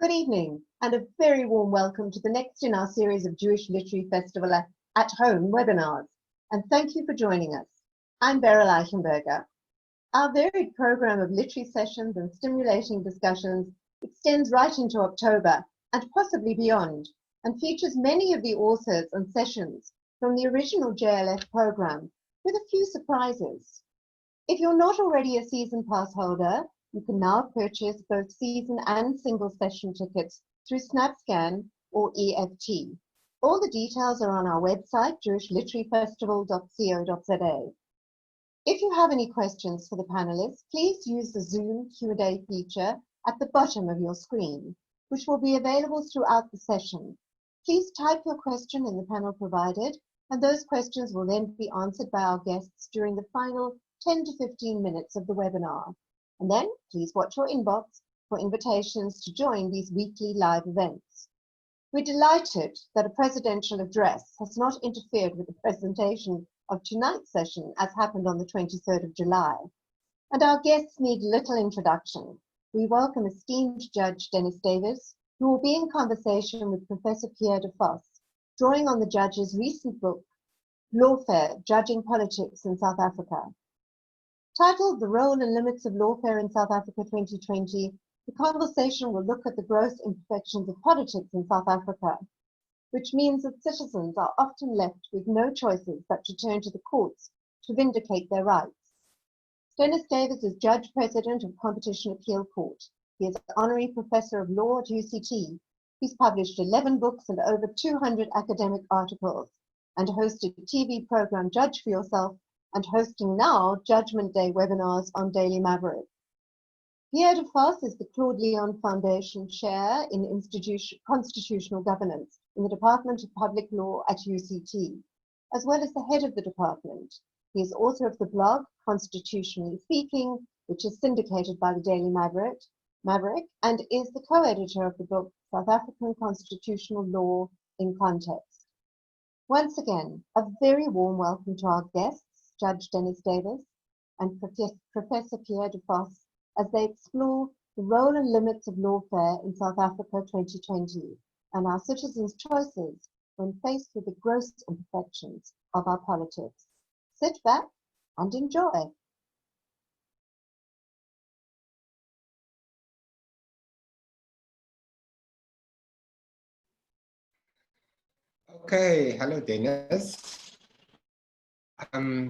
Good evening, and a very warm welcome to the next in our series of Jewish Literary Festival at Home webinars. And thank you for joining us. I'm Beryl Eichenberger. Our varied program of literary sessions and stimulating discussions extends right into October and possibly beyond, and features many of the authors and sessions from the original JLF program, with a few surprises. If you're not already a season pass holder, you can now purchase both season and single session tickets through SnapScan or EFT. All the details are on our website, jewishliteraryfestival.co.za. If you have any questions for the panelists, please use the Zoom Q&A feature at the bottom of your screen, which will be available throughout the session. Please type your question in the panel provided, and those questions will then be answered by our guests during the final 10 to 15 minutes of the webinar. And then please watch your inbox for invitations to join these weekly live events. We're delighted that a presidential address has not interfered with the presentation of tonight's session, as happened on the 23rd of July. And our guests need little introduction. We welcome esteemed Judge Dennis Davis, who will be in conversation with Professor Pierre de Vos, drawing on the judge's recent book, Lawfare, Judging Politics in South Africa. Titled The Role and Limits of Lawfare in South Africa 2020, the conversation will look at the gross imperfections of politics in South Africa, which means that citizens are often left with no choices but to turn to the courts to vindicate their rights. Dennis Davis is Judge President of Competition Appeal Court. He is Honorary Professor of Law at UCT. He's published 11 books and over 200 academic articles, and hosted TV program Judge for Yourself, and hosting now Judgment Day webinars on Daily Maverick. Pierre de Vos is the Claude Leon Foundation Chair in Constitutional Governance in the Department of Public Law at UCT, as well as the head of the department. He is author of the blog Constitutionally Speaking, which is syndicated by the Daily Maverick, and is the co-editor of the book South African Constitutional Law in Context. Once again, a very warm welcome to our guests, Judge Dennis Davis and Professor Pierre de Vos, as they explore the role and limits of lawfare in South Africa 2020 and our citizens' choices when faced with the gross imperfections of our politics. Sit back and enjoy. Okay, hello Dennis.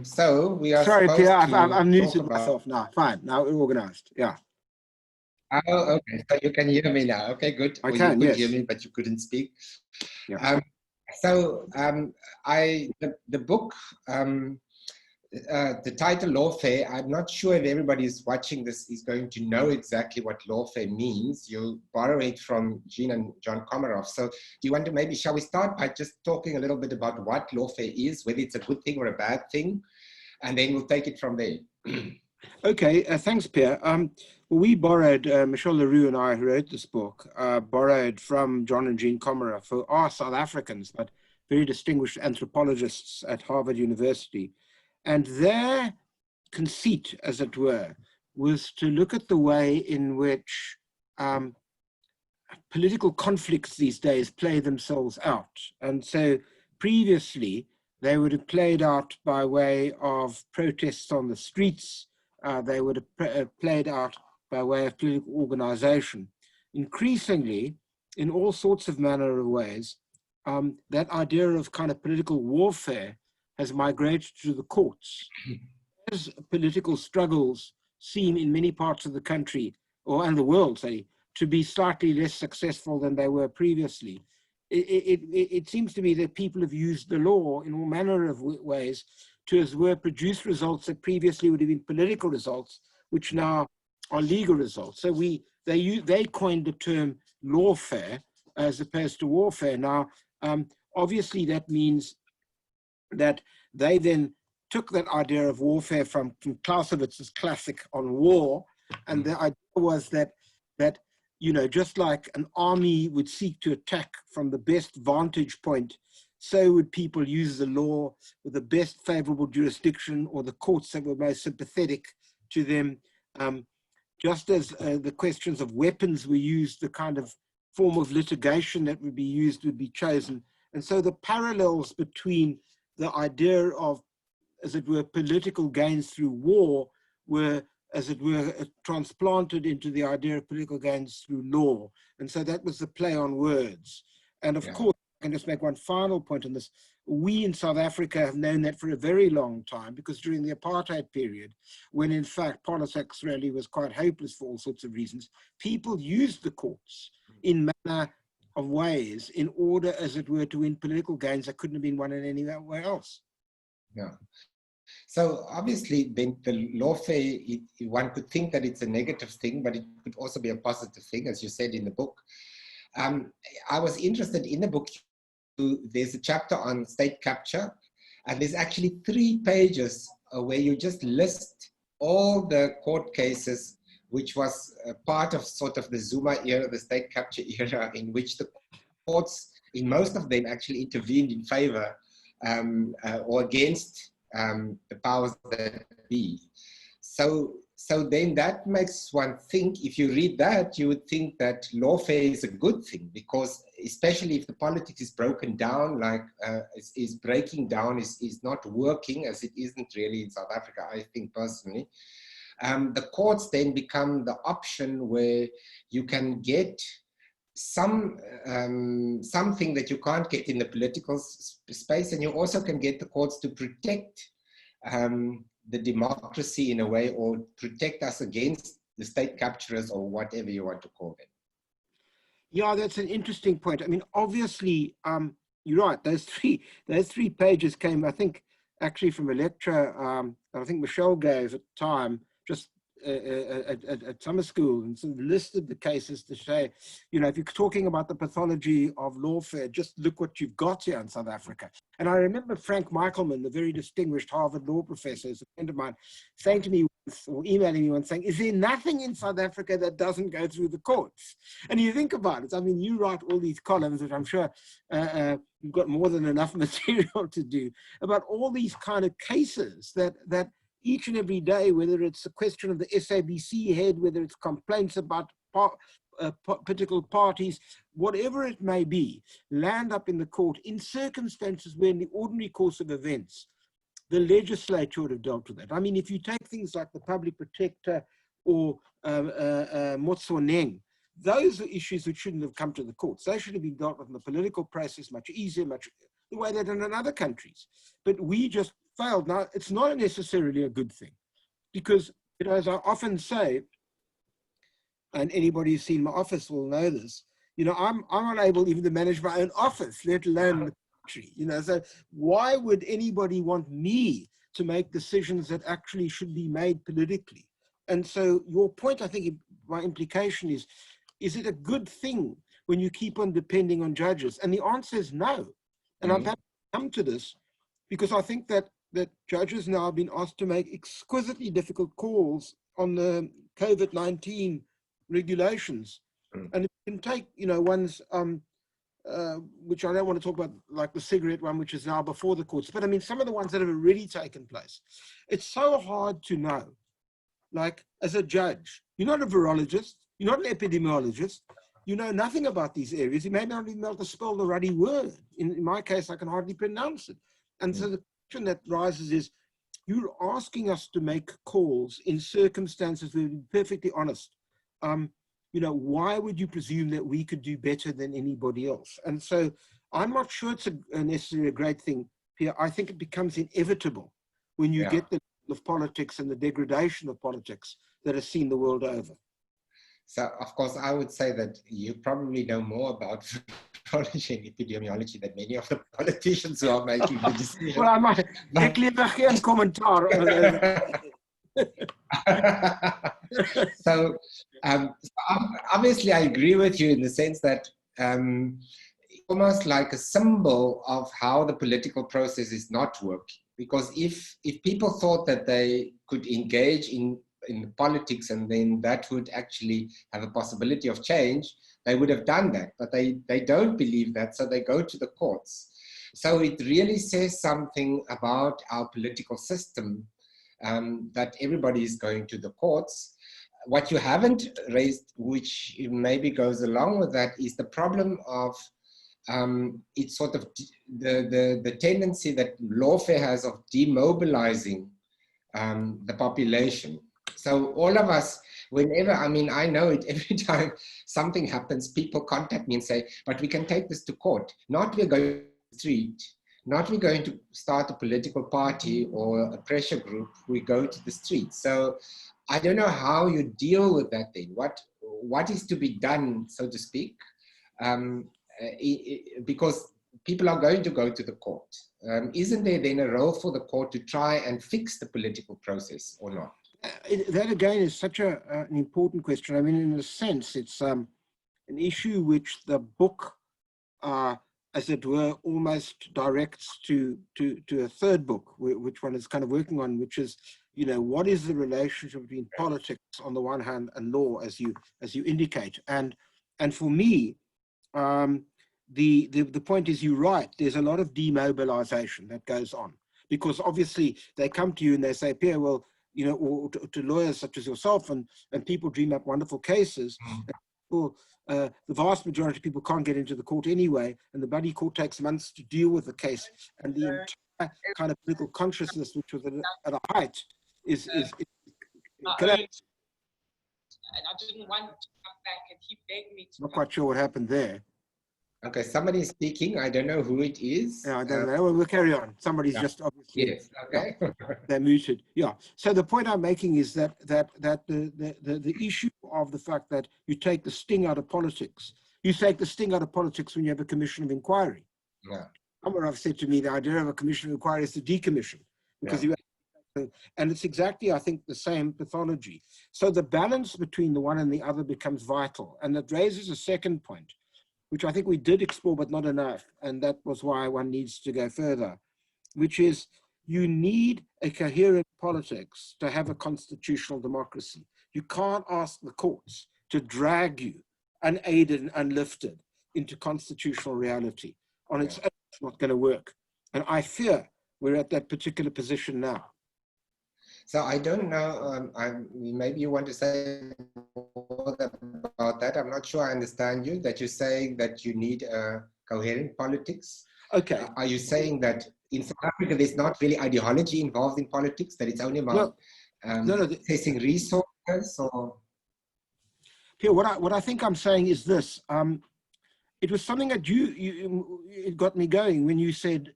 So we are Sorry, supposed Pierre, to I've muted talk about... myself now. Fine, now we're organized. Yeah. Oh, okay. So you can hear me now. Okay, good. I or can, you could yes. hear me, but you couldn't speak. Yeah. The book, the title Lawfare, I'm not sure if everybody is watching this is going to know exactly what lawfare means. You borrow it from Jean and John Komaroff. So do you want to maybe, shall we start by just talking a little bit about what lawfare is, whether it's a good thing or a bad thing, and then we'll take it from there. Okay, thanks, Pierre. We borrowed, Michelle Leroux and I, who wrote this book, borrowed from John and Jean Komaroff, who are South Africans, but very distinguished anthropologists at Harvard University. And their conceit, as it were, was to look at the way in which political conflicts these days play themselves out. And so previously, they would have played out by way of protests on the streets. They would have played out by way of political organization. Increasingly, in all sorts of manner of ways, that idea of kind of political warfare has migrated to the courts. As political struggles seem in many parts of the country, and the world, say, to be slightly less successful than they were previously, it seems to me that people have used the law in all manner of ways to, as it were, produce results that previously would have been political results, which now are legal results. So they coined the term lawfare as opposed to warfare. Now, obviously that means that they then took that idea of warfare from Clausewitz's classic on war, and the idea was that you know, just like an army would seek to attack from the best vantage point, so would people use the law with the best favorable jurisdiction or the courts that were most sympathetic to them. Just as the questions of weapons were used, the kind of form of litigation that would be used would be chosen. And so the parallels between the idea of, as it were, political gains through war were, as it were, transplanted into the idea of political gains through law. And so that was the play on words. And of course, I can just make one final point on this. We in South Africa have known that for a very long time, because during the apartheid period, when in fact politics really was quite hopeless for all sorts of reasons, people used the courts in manner of ways in order, as it were, to win political gains that couldn't have been won in anywhere else. Yeah. So obviously, then the lawfare, one could think that it's a negative thing, but it could also be a positive thing, as you said in the book. I was interested in the book. There's a chapter on state capture, and there's actually 3 pages where you just list all the court cases, which was part of sort of the Zuma era, the state capture era, in which the courts, in most of them, actually intervened in favor or against the powers that be. So then that makes one think, if you read that, you would think that lawfare is a good thing, because especially if the politics is broken down, like is breaking down, is not working, as it isn't really in South Africa, I think personally, the courts then become the option where you can get something that you can't get in the political space, and you also can get the courts to protect the democracy in a way, or protect us against the state capturers or whatever you want to call them. Yeah, that's an interesting point. I mean, obviously, you're right. Those three pages came, I think, actually from a lecture I think Michelle gave at the time, just at summer school, and sort of listed the cases to say, you know, if you're talking about the pathology of lawfare, just look what you've got here in South Africa. And I remember Frank Michelman, the very distinguished Harvard law professor, is a friend of mine, saying to me once, or emailing me once, saying, is there nothing in South Africa that doesn't go through the courts? And you think about it, I mean, you write all these columns, which I'm sure you've got more than enough material to do, about all these kind of cases that each and every day, whether it's a question of the SABC head, whether it's complaints about political parties, whatever it may be, land up in the court in circumstances where in the ordinary course of events, the legislature would have dealt with it. I mean, if you take things like the public protector or Motsoneng, those are issues which shouldn't have come to the courts. They should have been dealt with in the political process much easier, much the way they're done in other countries. But we just failed. Now, it's not necessarily a good thing because, you know, as I often say, and anybody who's seen my office will know this, you know, I'm unable even to manage my own office, let alone the country, you know, so why would anybody want me to make decisions that actually should be made politically? And so your point, I think, my implication is it a good thing when you keep on depending on judges? And the answer is no. And I've had to come to this because I think that judges now have been asked to make exquisitely difficult calls on the COVID-19 regulations. And it can take, you know, ones, which I don't want to talk about, like the cigarette one, which is now before the courts, but I mean, some of the ones that have already taken place. It's so hard to know, like as a judge, you're not a virologist, you're not an epidemiologist, you know nothing about these areas. You may not even be able to spell the ruddy word. In my case, I can hardly pronounce it. And so the question that rises is, you're asking us to make calls in circumstances where, to be perfectly honest, you know, why would you presume that we could do better than anybody else? And so I'm not sure it's necessarily a great thing, Pierre. I think it becomes inevitable when you get the level of politics and the degradation of politics that is seen the world over. So, of course, I would say that you probably know more about virology and epidemiology than many of the politicians who are making the decisions. Well, I might geen commentaar. So, obviously, I agree with you in the sense that almost like a symbol of how the political process is not working. Because if people thought that they could engage in politics and then that would actually have a possibility of change, they would have done that. But they don't believe that, so they go to the courts. So it really says something about our political system that everybody is going to the courts. What you haven't raised, which maybe goes along with that, is the problem of it's sort of the tendency that lawfare has of demobilizing the population. So all of us, whenever, I mean, I know it, every time something happens, people contact me and say, but we can take this to court. Not we're going to the street, not we're going to start a political party or a pressure group, we go to the street. So I don't know how you deal with that thing. What is to be done, so to speak, because people are going to go to the court. Isn't there then a role for the court to try and fix the political process or not? That again is such an important question. I mean, in a sense, it's an issue which the book, as it were, almost directs to a third book, which one is kind of working on, which is, you know, what is the relationship between politics on the one hand and law, as you indicate. And for me, the point is, you're right. There's a lot of demobilization that goes on because obviously they come to you and they say, Pierre, well, you know, or to lawyers such as yourself, and people dream up wonderful cases. Well, the vast majority of people can't get into the court anyway, and the bloody court takes months to deal with the case, and the entire kind of political consciousness, which was at a height, is and I didn't want to come back, and he begged me to. Not quite sure what happened there. Okay, somebody is speaking. I don't know who it is. Yeah, I don't know. Well, we'll carry on. Somebody's Yeah. just obviously. Yes. Okay. They're muted. Yeah. So the point I'm making is that the issue of the fact that you take the sting out of politics, you take the sting out of politics when you have a commission of inquiry. Yeah. Someone have said to me, the idea of a commission of inquiry is to decommission, because Yeah. and it's exactly, I think, the same pathology. So the balance between the one and the other becomes vital, and that raises a second point, which I think we did explore, but not enough, and that was why one needs to go further, which is you need a coherent politics to have a constitutional democracy. You can't ask the courts to drag you unaided and unlifted into constitutional reality. On its own, it's not going to work. And I fear we're at that particular position now. So I don't know, maybe you want to say more about that. I'm not sure I understand you, that you're saying that you need a coherent politics. Okay. Are you saying that in South Africa, there's not really ideology involved in politics, that it's only about accessing resources? Or Pierre, what I think I'm saying is this. It was something that it got me going when you said,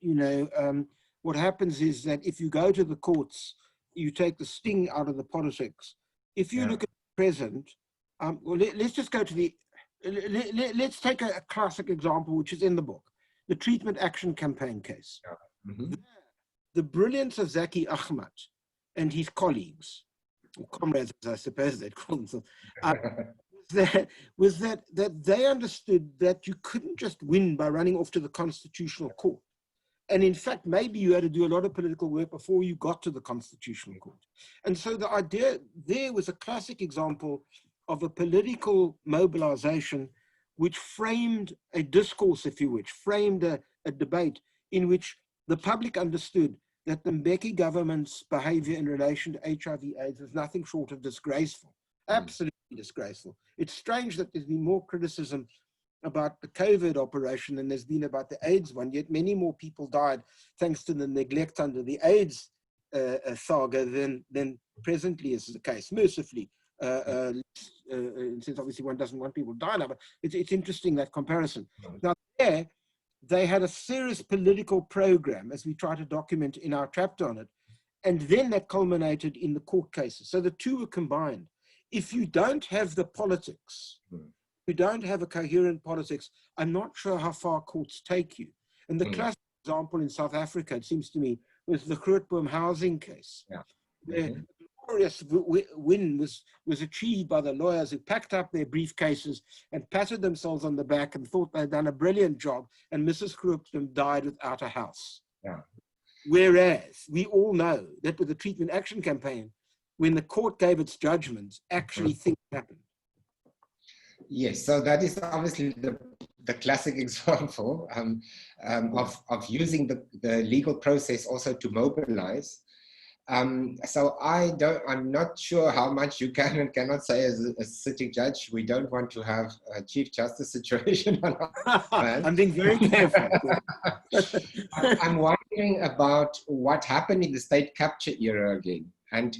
what happens is that if you go to the courts, you take the sting out of the politics. If you look at the present, well, let's just go to let's take a classic example, which is in the book, the treatment action campaign case. Yeah. Mm-hmm. The brilliance of Zaki Ahmad and his colleagues, or comrades, as I suppose they'd call themselves, was that they understood that you couldn't just win by running off to the Constitutional Court. And in fact, maybe you had to do a lot of political work before you got to the Constitutional Court. And so the idea there was a classic example of a political mobilization which framed a discourse, if you wish, framed a debate in which the public understood that the Mbeki government's behavior in relation to HIV/AIDS was nothing short of disgraceful, absolutely disgraceful. It's strange that there's been more criticism about the COVID operation than there's been about the AIDS one, yet many more people died thanks to the neglect under the AIDS saga than presently is the case, mercifully. Since obviously one doesn't want people to die now, but it's interesting, that comparison. Now there, they had a serious political program, as we try to document in our chapter on it, and then that culminated in the court cases. So the two were combined. If you don't have the politics, you don't have a coherent politics, I'm not sure how far courts take you. And the classic example in South Africa, it seems to me, was the Grootboom housing case. Yeah. The glorious win was achieved by the lawyers who packed up their briefcases and patted themselves on the back and thought they'd done a brilliant job, and Mrs. Grootboom died without a house. Yeah. Whereas we all know that with the treatment action campaign, when the court gave its judgments, actually things happened. Yes, so that is obviously the classic example of using the legal process also to mobilize. So I'm not sure how much you can and cannot say as a sitting judge. We don't want to have a Chief Justice situation on our hands. I'm being very careful. I'm wondering about what happened in the state capture era again. And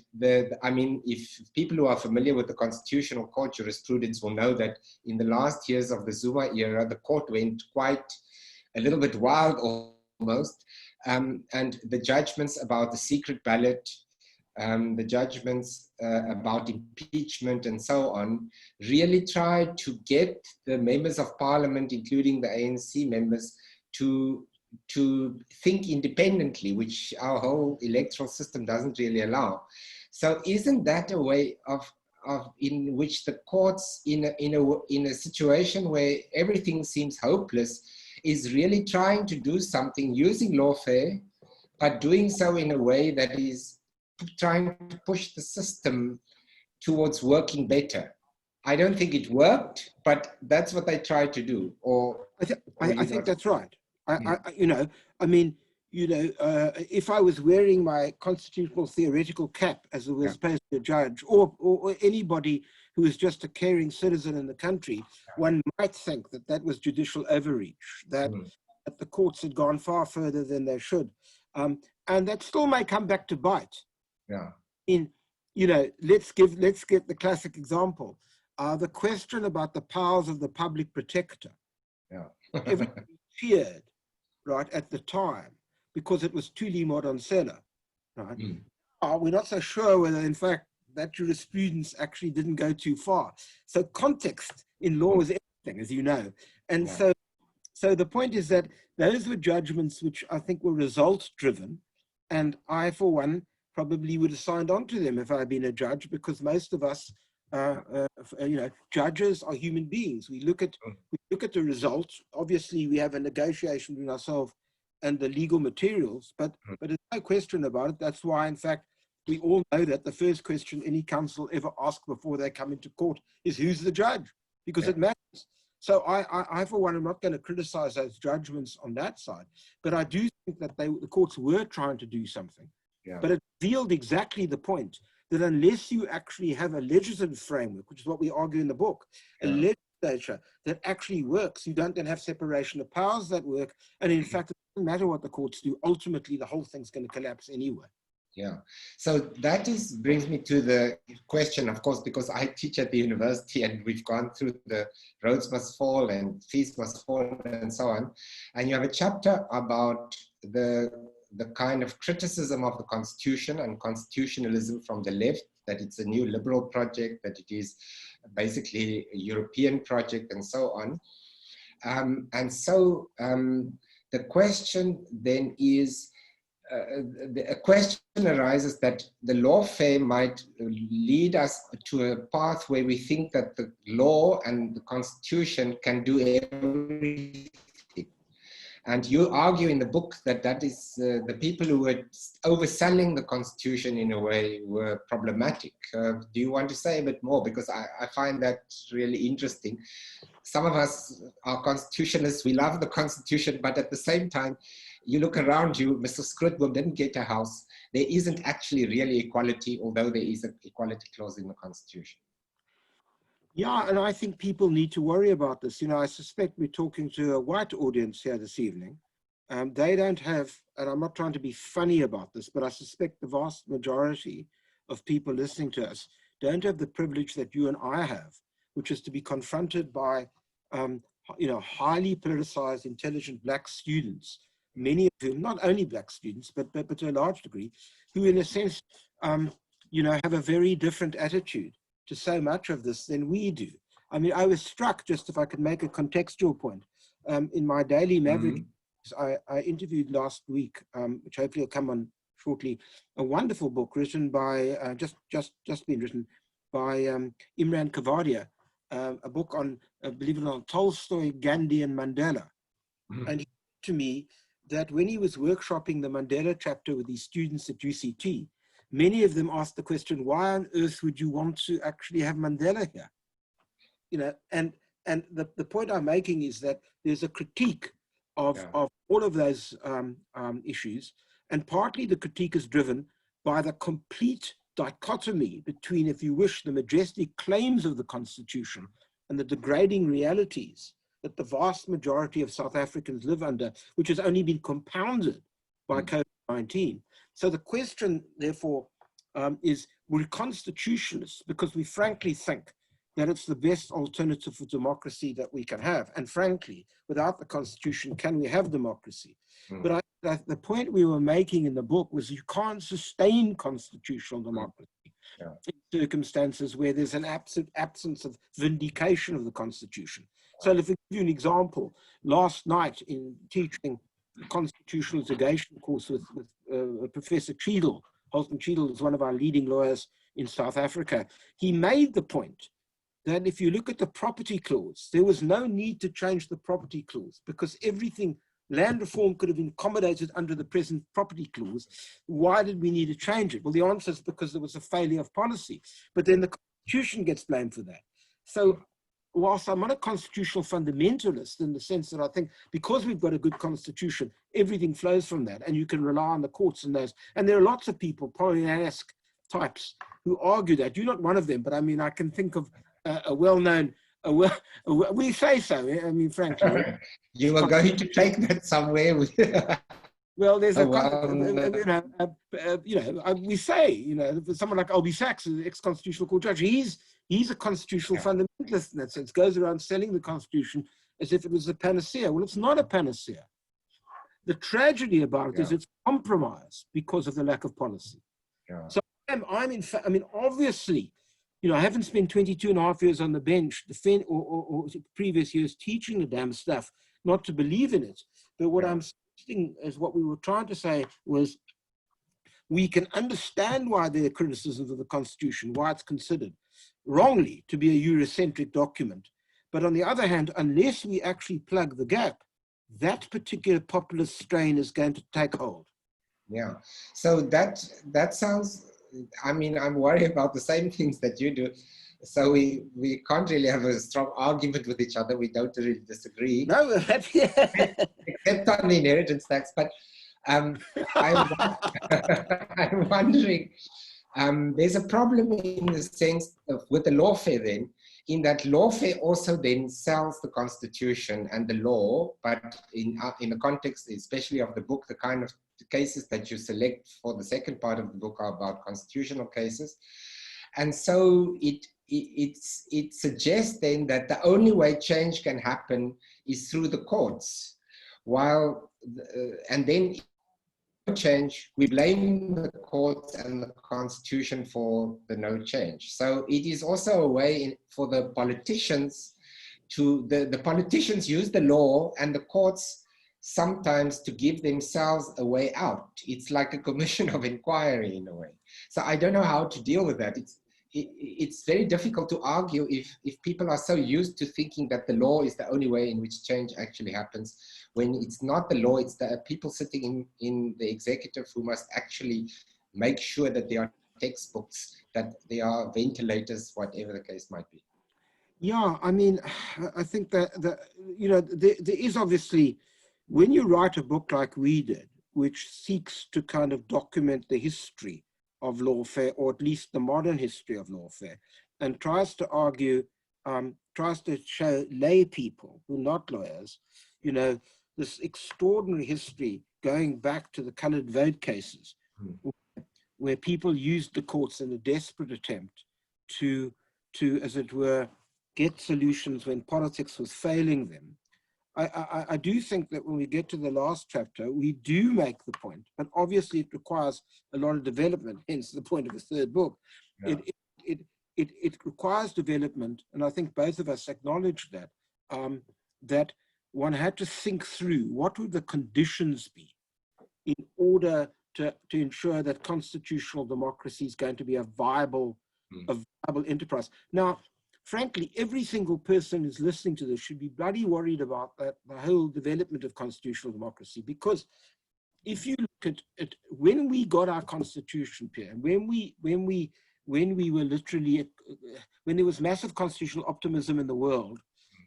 I mean, if people who are familiar with the Constitutional Court jurisprudence will know that in the last years of the Zuma era, the court went quite a little bit wild almost. And the judgments about the secret ballot, the judgments about impeachment and so on, really tried to get the members of parliament, including the ANC members, to think independently, which our whole electoral system doesn't really allow. So isn't that a way of in which the courts, in a situation where everything seems hopeless, is really trying to do something using lawfare, but doing so in a way that is trying to push the system towards working better? I don't think it worked, but that's what they tried to do. Or I think that's right. If I was wearing my constitutional theoretical cap as opposed to a judge, or anybody who is just a caring citizen in the country, one might think that that was judicial overreach, that the courts had gone far further than they should. And that still may come back to bite. Yeah. Let's get the classic example. The question about the powers of the public protector. Yeah. everybody cheered, right, at the time, because it was Tuli Modonsela, right? Mm. We're not so sure whether, in fact, that jurisprudence actually didn't go too far. So context in law is everything, as you know. And Yeah. so the point is that those were judgments which I think were result-driven, and I, for one, probably would have signed on to them if I had been a judge, because most of us, judges are human beings. We look at the result. Obviously, we have a negotiation between ourselves and the legal materials, but there's no question about it. That's why, in fact, we all know that the first question any counsel ever asks before they come into court is, who's the judge? Because it matters. So I, for one, am not going to criticize those judgments on that side, but I do think that the courts were trying to do something. Yeah. But it revealed exactly the point that unless you actually have a legislative framework, which is what we argue in the book, a legislature that actually works, you don't then have separation of powers that work. And in fact, it doesn't matter what the courts do, ultimately the whole thing's going to collapse anyway. Yeah, so that brings me to the question, of course, because I teach at the university and we've gone through the roads must fall and fees must fall and so on. And you have a chapter about the kind of criticism of the Constitution and constitutionalism from the left, that it's a new liberal project, that it is basically a European project and so on. The question then is, a question arises that the lawfare might lead us to a path where we think that the law and the Constitution can do everything. And you argue in the book that that is the people who were overselling the Constitution in a way were problematic. Do you want to say a bit more? Because I find that really interesting. Some of us are constitutionalists, we love the Constitution, but at the same time, you look around you, Mr. Scrutwell didn't get a house. There isn't actually really equality, although there is an equality clause in the Constitution. Yeah, and I think people need to worry about this. You know, I suspect we're talking to a white audience here this evening. They don't have, and I'm not trying to be funny about this, but I suspect the vast majority of people listening to us don't have the privilege that you and I have, which is to be confronted by, highly politicized, intelligent Black students, many of whom, not only Black students, but to a large degree, who in a sense, have a very different attitude to so much of this than we do. I mean, I was struck, just if I could make a contextual point, in my daily Maverick, I interviewed last week, which hopefully will come on shortly, a wonderful book written by, just been written by Imran Kavadia, a book on, believe it or not, Tolstoy, Gandhi, and Mandela. And he said to me that when he was workshopping the Mandela chapter with these students at UCT, many of them asked the question, why on earth would you want to actually have Mandela here? You know, and the point I'm making is that there's a critique of all of those issues, and partly the critique is driven by the complete dichotomy between, if you wish, the majestic claims of the Constitution and the degrading realities that the vast majority of South Africans live under, which has only been compounded by COVID-19. So the question, therefore, is, we're constitutionalists because we frankly think that it's the best alternative for democracy that we can have. And frankly, without the Constitution, can we have democracy? But the point we were making in the book was you can't sustain constitutional democracy in circumstances where there's an absolute absence of vindication of the Constitution. So if I give you an example, last night in teaching the constitutional litigation course with Professor Cheadle, Holton Cheadle is one of our leading lawyers in South Africa, he made the point that if you look at the property clause, there was no need to change the property clause because everything, land reform could have been accommodated under the present property clause. Why did we need to change it? Well, the answer is because there was a failure of policy, but then the Constitution gets blamed for that. So whilst I'm not a constitutional fundamentalist in the sense that I think because we've got a good Constitution, everything flows from that and you can rely on the courts and those. And there are lots of people, Pollyanna-esque types, who argue that. You're not one of them, but I mean, I can think of a well-known, we say so, I mean, frankly. You were going to take that somewhere. Well, there's we say, someone like Albie Sachs, the ex-constitutional court judge, he's He's a constitutional fundamentalist in that sense, goes around selling the Constitution as if it was a panacea. Well, it's not a panacea. The tragedy about it is it's compromised because of the lack of policy. So I'm in fact, I mean, obviously, you know, I haven't spent 22.5 years on the bench, or previous years teaching the damn stuff, not to believe in it. But what I'm saying is what we were trying to say was we can understand why there are criticisms of the Constitution, why it's considered wrongly to be a Eurocentric document. But on the other hand, unless we actually plug the gap, that particular populist strain is going to take hold. Yeah, so that sounds, I mean, I'm worried about the same things that you do. So we can't really have a strong argument with each other. We don't really disagree. No, except on the inheritance tax. But I'm wondering, there's a problem in the sense of with the lawfare then, in that lawfare also then sells the Constitution and the law, but in the context, especially of the book, the kind of cases that you select for the second part of the book are about constitutional cases. And so it suggests then that the only way change can happen is through the courts. And then change, we blame the courts and the Constitution for the no change. So it is also a way for the politicians to, the politicians use the law and the courts sometimes to give themselves a way out. It's like a commission of inquiry in a way. So I don't know how to deal with that. It's very difficult to argue if people are so used to thinking that the law is the only way in which change actually happens, when it's not the law, it's the people sitting in the executive who must actually make sure that there are textbooks, that there are ventilators, whatever the case might be. Yeah, I mean, I think that, you know, there is obviously, when you write a book like we did, which seeks to kind of document the history of lawfare, or at least the modern history of lawfare, and tries to argue, tries to show lay people who are not lawyers, you know, this extraordinary history going back to the colored vote cases, where people used the courts in a desperate attempt to, as it were, get solutions when politics was failing them. I do think that when we get to the last chapter, we do make the point, but obviously it requires a lot of development, hence the point of the third book. Yeah. It requires development, and I think both of us acknowledge that, that one had to think through what would the conditions be in order to ensure that constitutional democracy is going to be a viable enterprise. Now, frankly, every single person who's listening to this should be bloody worried about that, the whole development of constitutional democracy, because if you look at it, when we got our constitution, Pierre, and when we were literally, when there was massive constitutional optimism in the world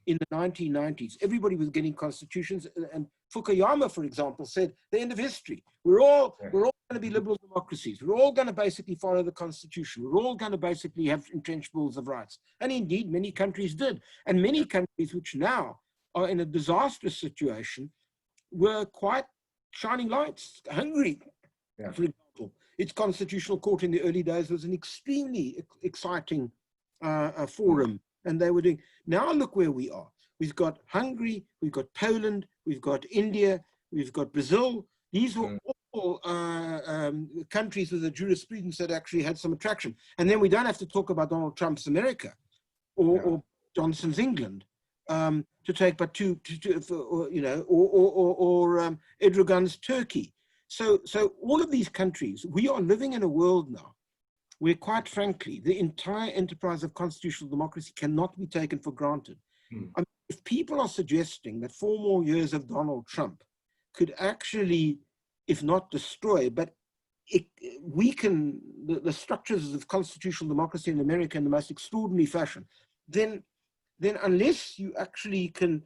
in the 1990s, everybody was getting constitutions, and Fukuyama, for example, said the end of history. We're all going to be liberal democracies. We're all going to basically follow the Constitution. We're all going to basically have entrenched bills of rights. And indeed, many countries did. And many countries which now are in a disastrous situation were quite shining lights. Hungary, for example, its constitutional court in the early days was an extremely exciting forum. And they were doing, now look where we are. We've got Hungary, we've got Poland, we've got India, we've got Brazil. These were all countries with a jurisprudence that actually had some attraction. And then we don't have to talk about Donald Trump's America or Johnson's England to take but two, you know, or Erdogan's Turkey. So all of these countries, we are living in a world now where, quite frankly, the entire enterprise of constitutional democracy cannot be taken for granted. I mean, if people are suggesting that 4 more years of Donald Trump could actually, if not destroy, but weaken the structures of constitutional democracy in America in the most extraordinary fashion, then unless you actually can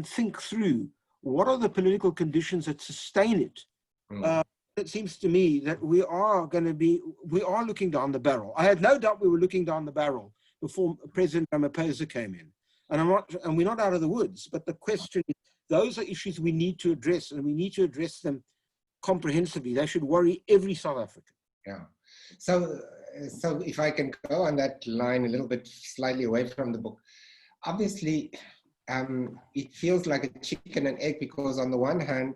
think through what are the political conditions that sustain it, it seems to me that we are looking down the barrel. I had no doubt we were looking down the barrel before President Ramaphosa came in. And we're not out of the woods, but the question is, those are issues we need to address, and we need to address them comprehensively. They should worry every South African. Yeah. So so if I can go on that line a little bit slightly away from the book, obviously it feels like a chicken and egg, because on the one hand,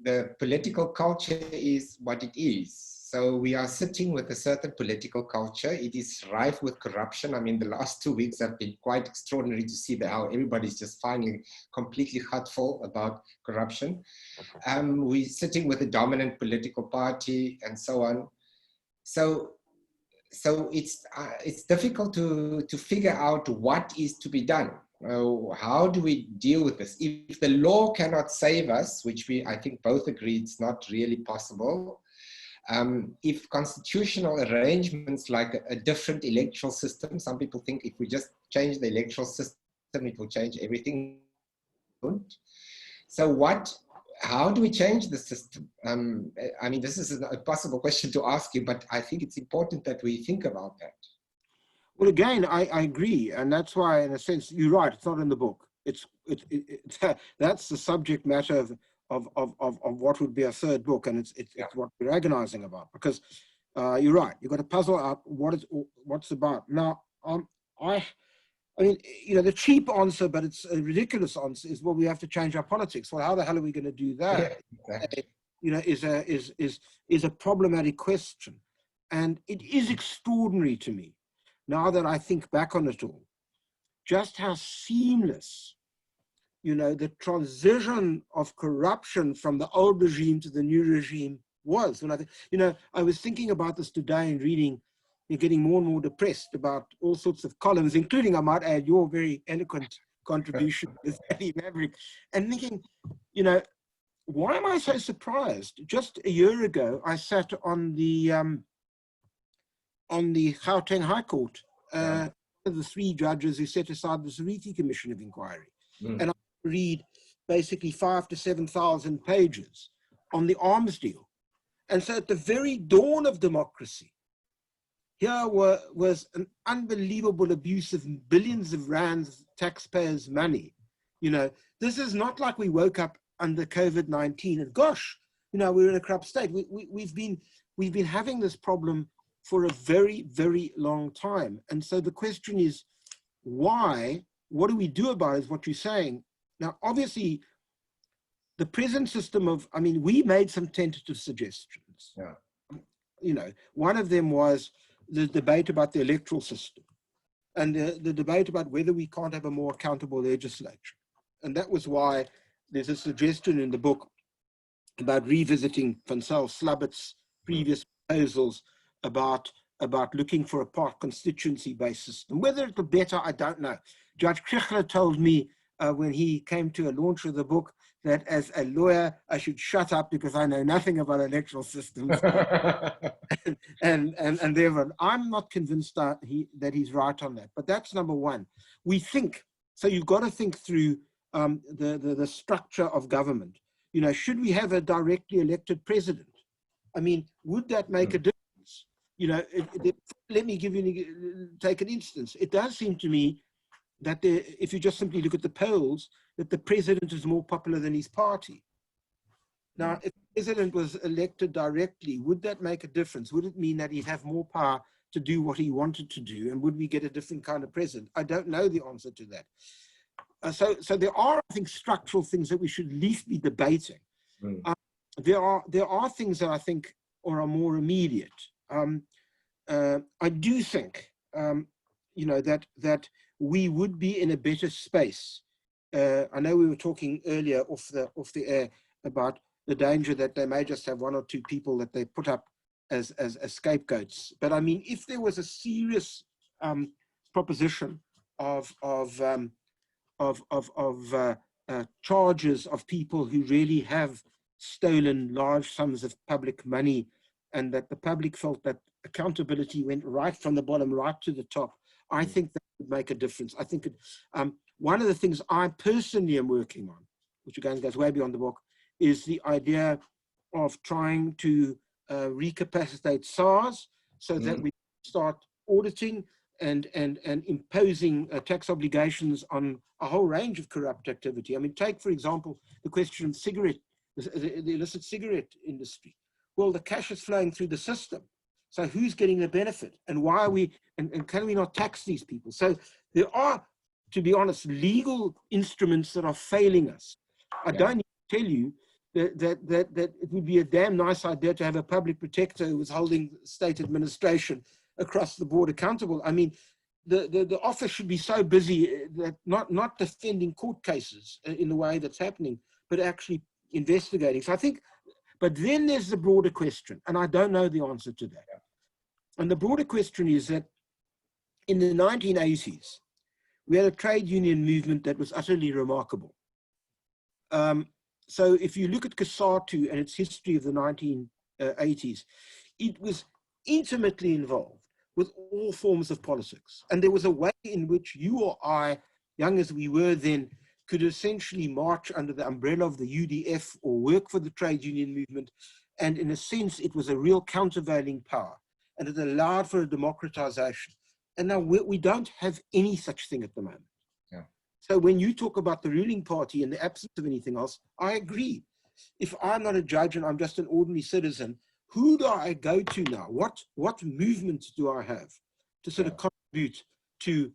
the political culture is what it is. So we are sitting with a certain political culture. It is rife with corruption. I mean, the last 2 weeks have been quite extraordinary to see how everybody's just finally completely hurtful about corruption. We're sitting with a dominant political party and so on. So it's difficult to figure out what is to be done. How do we deal with this? If the law cannot save us, which I think both agree it's not really possible, if constitutional arrangements like a different electoral system, some people think if we just change the electoral system, it will change everything. So how do we change the system? I mean, this is a possible question to ask you, but I think it's important that we think about that. Well, again, I agree. And that's why, in a sense, you're right, it's not in the book. That's the subject matter of what would be a third book, and it's what we're agonizing about, because you're right, you've got to puzzle out what's about. Now, I mean, you know, the cheap answer, but it's a ridiculous answer, is, well, we have to change our politics. Well, how the hell are we going to do that? Yeah, exactly. You know, is a problematic question, and it is extraordinary to me, now that I think back on it all, just how seamless, you know, the transition of corruption from the old regime to the new regime was. When I was thinking about this today and reading, you're getting more and more depressed about all sorts of columns, including, I might add, your very eloquent contribution with Daily Maverick, and thinking, you know, why am I so surprised? Just a year ago, I sat on the Gauteng High Court, one of the 3 judges who set aside the Sariti Commission of Inquiry. And I read basically 5,000 to 7,000 pages on the arms deal. And so at the very dawn of democracy, here was an unbelievable abuse of billions of rands of taxpayers' money. You know, this is not like we woke up under COVID-19 and gosh, you know, we're in a corrupt state. We've been having this problem for a very, very long time. And so the question is, why? What do we do about it, is what you're saying. Now, obviously, the present system of, I mean, we made some tentative suggestions. Yeah. You know, one of them was the debate about the electoral system, and the debate about whether we can't have a more accountable legislature. And that was why there's a suggestion in the book about revisiting Van Zyl-Slabbett's previous proposals about looking for a part constituency-based system. Whether it'll be better, I don't know. Judge Kirchner told me when he came to a launch of the book that as a lawyer, I should shut up because I know nothing about electoral systems. and therefore, I'm not convinced that he's right on that. But that's number one. We think, so you've got to think through the structure of government. You know, should we have a directly elected president? I mean, would that make a difference? You know, let me take an instance. It does seem to me that if you just simply look at the polls, that the president is more popular than his party. Now, if the president was elected directly, would that make a difference? Would it mean that he'd have more power to do what he wanted to do? And would we get a different kind of president? I don't know the answer to that. So there are, I think, structural things that we should at least be debating. There are things that I think are more immediate. I do think, you know, that we would be in a better space. I know we were talking earlier off the air about the danger that they may just have 1 or 2 people that they put up as scapegoats. But I mean, if there was a serious proposition of charges of people who really have stolen large sums of public money, and that the public felt that accountability went right from the bottom right to the top, I think that would make a difference. I think one of the things I personally am working on, which again goes way beyond the book, is the idea of trying to recapacitate SARS so that we start auditing and imposing tax obligations on a whole range of corrupt activity. I mean, take, for example, the question of the illicit cigarette industry. Well, the cash is flowing through the system. So who's getting the benefit, and why are we, and can we not tax these people? So there are, to be honest, legal instruments that are failing us. I don't need to tell you that it would be a damn nice idea to have a public protector who was holding state administration across the board accountable. I mean, the office should be so busy that not defending court cases in the way that's happening, but actually investigating. So I think, but then there's the broader question, and I don't know the answer to that. And the broader question is that in the 1980s, we had a trade union movement that was utterly remarkable. So if you look at COSATU and its history of the 1980s, it was intimately involved with all forms of politics. And there was a way in which you or I, young as we were then, could essentially march under the umbrella of the UDF or work for the trade union movement. And in a sense, it was a real countervailing power, and it allowed for a democratization. And now we don't have any such thing at the moment. Yeah. So when you talk about the ruling party in the absence of anything else, I agree. If I'm not a judge and I'm just an ordinary citizen, who do I go to now? What movement do I have to sort of contribute to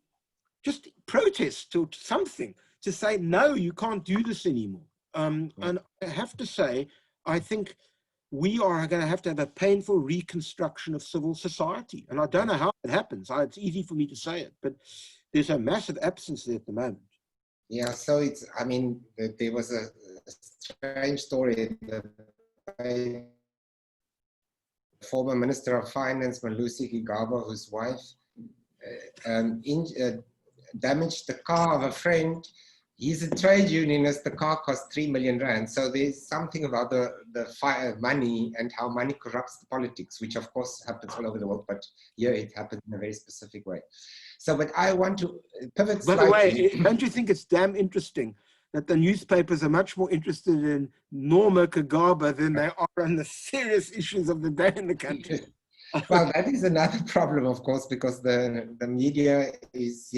just protest or something to say, no, you can't do this anymore? And I have to say, I think we are going to have a painful reconstruction of civil society. And I don't know how it happens. It's easy for me to say it, but there's a massive absence there at the moment. Yeah, so it's, I mean, there was a strange story. The former Minister of Finance, Malusi Gigaba, whose wife damaged the car of a friend. He's a trade unionist. The car cost 3 million rand. So there's something about the money and how money corrupts the politics, which of course happens all over the world, but here it happens in a very specific way. So, but I want to pivot slightly. By the way, don't you think it's damn interesting that the newspapers are much more interested in Norma Kagaba than they are on the serious issues of the day in the country? Well, that is another problem, of course, because the media is,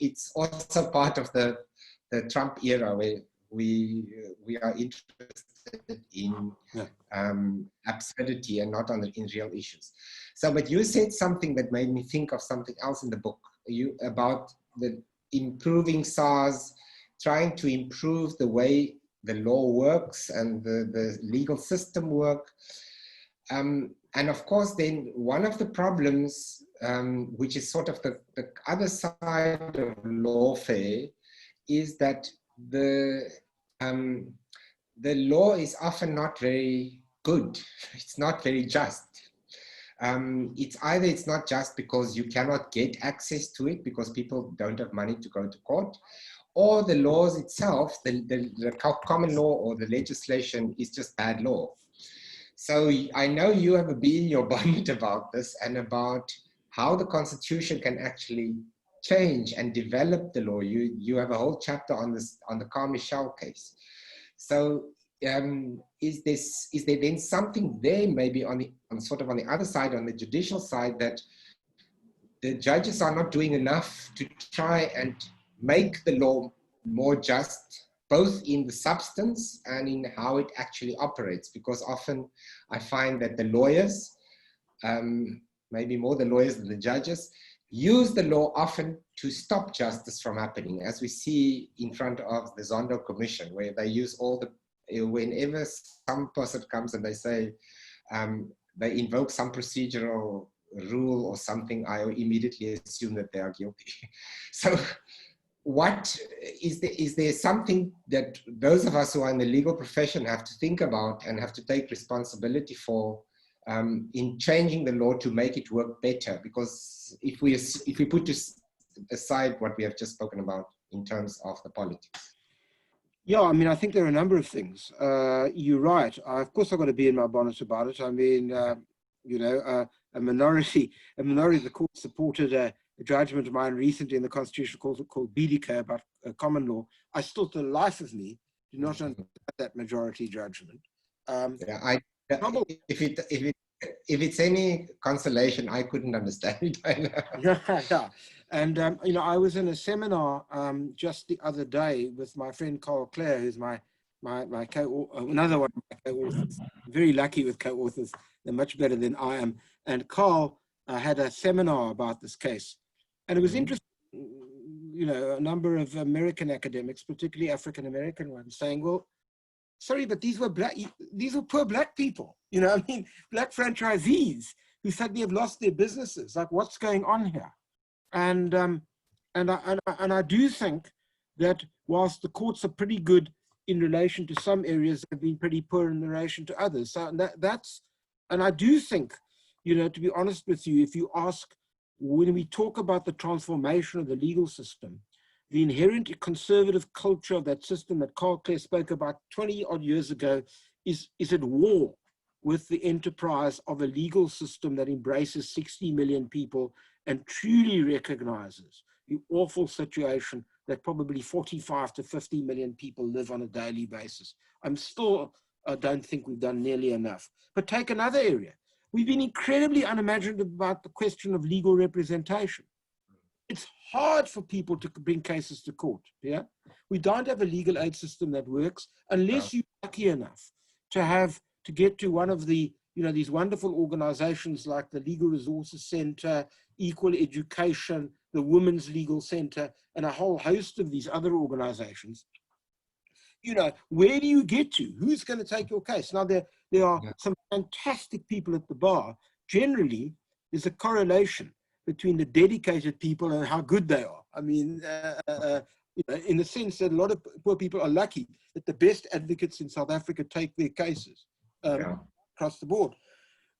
it's also part of the Trump era where we are interested in absurdity and not in real issues. So, but you said something that made me think of something else in the book. About the improving SARS, trying to improve the way the law works and the legal system work. And of course, then one of the problems, which is sort of the other side of lawfare, is that the law is often not very good. It's not very just. It's not just because you cannot get access to it because people don't have money to go to court, or the laws itself, the common law or the legislation is just bad law. So I know you have a bee in your bonnet about this and about how the Constitution can actually change and develop the law. You have a whole chapter on this, on the Carmichael case. So is there then something there maybe on the other side, on the judicial side, that the judges are not doing enough to try and make the law more just, both in the substance and in how it actually operates? Because often I find that the lawyers, maybe more the lawyers than the judges, use the law often to stop justice from happening, as we see in front of the Zondo Commission, where they use all the, whenever some person comes and they say, they invoke some procedural rule or something, I immediately assume that they are guilty. So is there something that those of us who are in the legal profession have to think about and have to take responsibility for in changing the law to make it work better? Because if we put aside what we have just spoken about in terms of the politics. Yeah, I mean, I think there are a number of things. You're right. Of course, I've got to be in my bonnet about it. I mean, you know, a minority of the court supported a judgment of mine recently in the Constitutional Court called vindicate about common law. I still, to the life of me, do not understand that majority judgment. If it's any consolation, I couldn't understand it. Yeah. And, you know, I was in a seminar just the other day with my friend Carl Clare, who's my another one of my co-authors. Very lucky with co-authors. They're much better than I am. and Carl had a seminar about this case. And it was interesting, you know, a number of American academics, particularly African-American ones, saying, well, sorry, but these were poor black people, you know, I mean, black franchisees who suddenly have lost their businesses. Like, what's going on here? And I do think that whilst the courts are pretty good in relation to some areas, they've been pretty poor in relation to others. So and I do think, you know, to be honest with you, if you ask, when we talk about the transformation of the legal system, the inherent conservative culture of that system that Carl Clare spoke about 20 odd years ago is at war with the enterprise of a legal system that embraces 60 million people and truly recognizes the awful situation that probably 45 to 50 million people live on a daily basis. I don't think we've done nearly enough. But take another area. We've been incredibly unimaginative about the question of legal representation. It's hard for people to bring cases to court. Yeah, we don't have a legal aid system that works unless you're lucky enough to get to one of the, you know, these wonderful organizations like the Legal Resources Center, Equal Education, the Women's Legal Center, and a whole host of these other organizations. You know, where do you get to? Who's going to take your case? Now, there are some fantastic people at the bar. Generally, there's a correlation between the dedicated people and how good they are. I mean, you know, in the sense that a lot of poor people are lucky that the best advocates in South Africa take their cases across the board.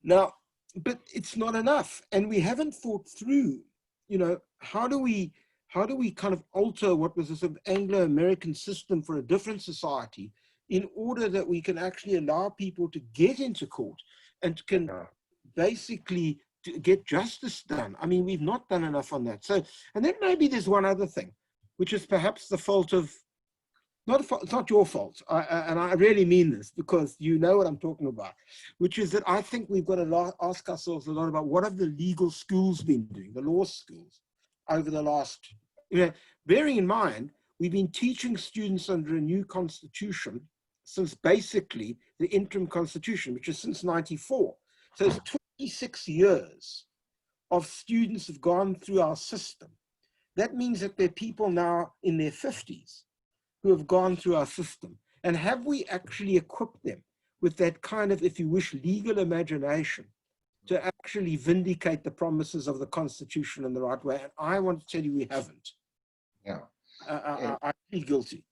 Now, but it's not enough. And we haven't thought through, you know, how do we kind of alter what was a sort of Anglo-American system for a different society in order that we can actually allow people to get into court and can basically to get justice done. I mean, we've not done enough on that. So, and then maybe there's one other thing, which is perhaps the fault of, it's not your fault, and I really mean this because you know what I'm talking about, which is that I think we've got to ask ourselves a lot about what have the legal schools been doing, the law schools, over the last, you know, bearing in mind, we've been teaching students under a new constitution since basically the interim constitution, which is since 94. So it's 26 years of students have gone through our system. That means that there are people now in their 50s who have gone through our system. And have we actually equipped them with that kind of, if you wish, legal imagination to actually vindicate the promises of the Constitution in the right way? And I want to tell you we haven't. Yeah. I feel guilty.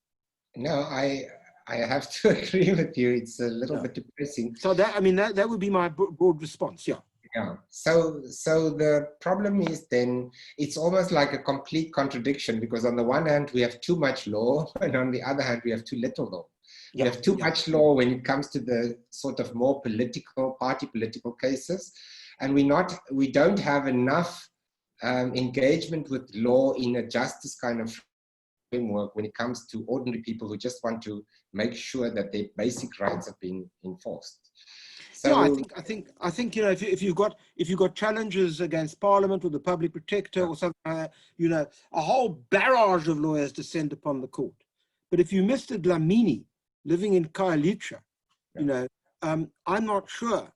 No, I have to agree with you. It's a little bit depressing. So that, I mean, that would be my broad response, yeah. Yeah. So the problem is then it's almost like a complete contradiction, because on the one hand we have too much law, and on the other hand we have too little law. We have too much law when it comes to the sort of more party political cases, and we don't have enough engagement with law in a justice kind of framework when it comes to ordinary people who just want to make sure that their basic rights have been enforced. So, yeah, I think you know, if you've got challenges against Parliament or the public protector or something, you know, a whole barrage of lawyers descend upon the court. But if you Mr. Dlamini living in Khayelitsha, you know, I'm not sure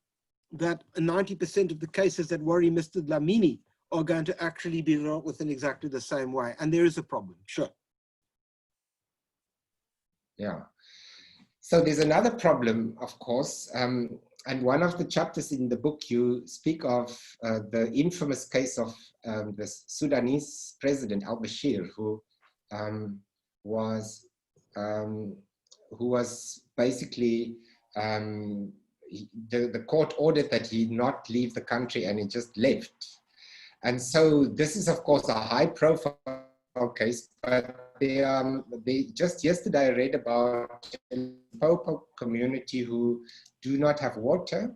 that 90% of the cases that worry Mr. Dlamini are going to actually be dealt with in exactly the same way, and there is a problem, sure. Yeah. So there's another problem, of course. And one of the chapters in the book, you speak of the infamous case of the Sudanese president, al-Bashir, who was basically, the court ordered that he not leave the country, and he just left. And so this is, of course, a high profile case, but just yesterday I read about the Popo community who do not have water.